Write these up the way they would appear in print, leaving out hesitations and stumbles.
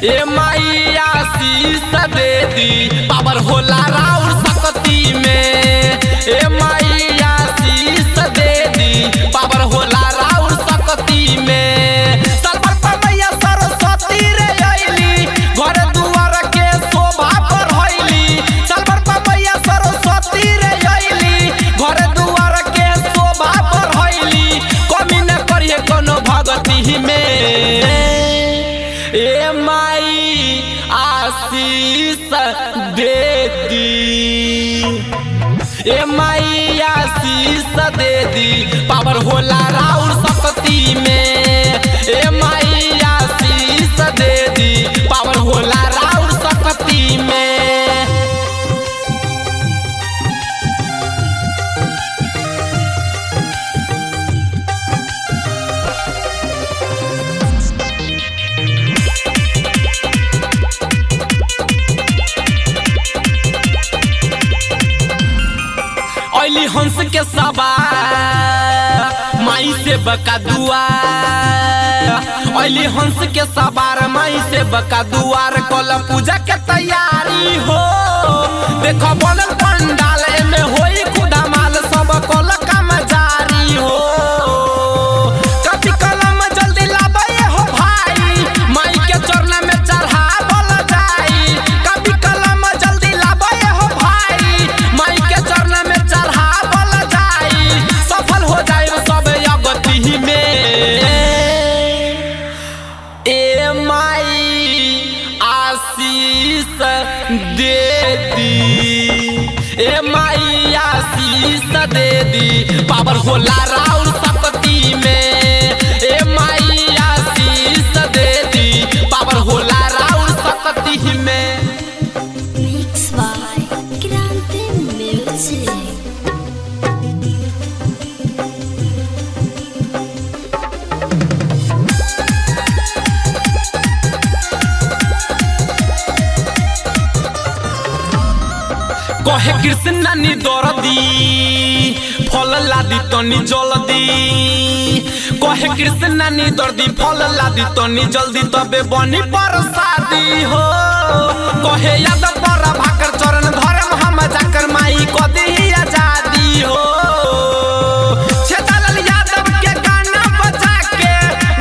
A Mai Ashish De the power होला राउर सकती में। ए माई आशीष दे दी पावर होला राउर सकती में। सलवर पर मैया सरस्वती रे आइली घर दुआर के शोभा बढ़ैली। सलवर पर मैया सरस्वती रे आइली घर दुआर के शोभा बढ़ैली। कमी न करिए कोनो भगती में। ए माई आशीष दे दी। ए माई आशीष दे दी पावर होला राउर सकती में। ए माई आशीष दे दी पावर होला राउर सकती में। हंस के सवार माई से बका दुआर। अली हंस के सवार माई से बका दुआर। कल पूजा के तैयारी हो देखो बनल पंडाल में होई खुदा माल सब कल काम जारी हो। कभी कलम जल्दी लाबे हो भाई माई के चरण में चढ़ावल जाई। कभी कलम जल्दी लाबे हो भाई माई के चरण में चढ़ावल जाई। सफल हो जाए सब अगति में। ए माई आशीष दे दी। ए माई आशीष दे दी पावर होला राउर सकती में। ए माई आशीष दे दी पावर होला राउर सकती में। Mixed by Grande Music. कहे कृष्ण नी दरदी फल लादी तनी जल्दी। कहे कृष्ण नी दर्दी फल लादी तनी जल्दी तबे बनी परसादी हो। कहे यादव बड़ा भाकर चरण धर्म हम जाकर माई को दी आजादी हो। छेदालाल यादव के गाना बजा के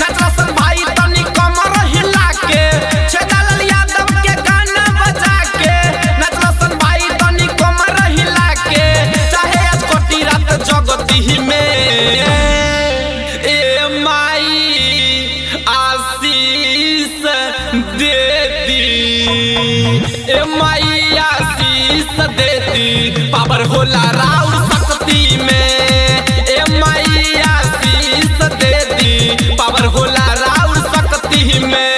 नचरसन भाई तनी कमर हिला के। छेदालाल यादव के गाना बजा के नचरसन भाई तनी कमर हिला के। चाहे आज कोटी रात जगती में। ए माई आशीष दे दी। ए माई आशीष दे दी पावर होला राउर सकती में। ए माई आशीष दे दी पावर होला राउर सकती में।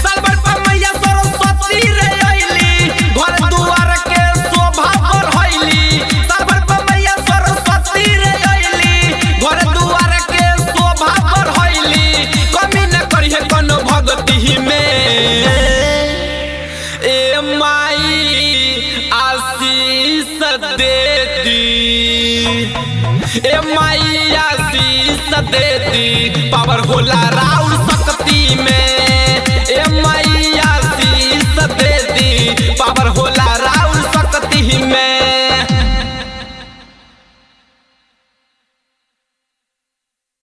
सलवर पर मैया सरस्वती रे आइली घर दुआर के शोभा बढ़ैली। सलवर पर मैया सरस्वती रे आइली घर दुआर के शोभा बढ़ैली। कमी न करिए कोनो भगती में। ए माई आशीष दे दी। ए माई आशीष दे दी पावर होला राउर सकती में।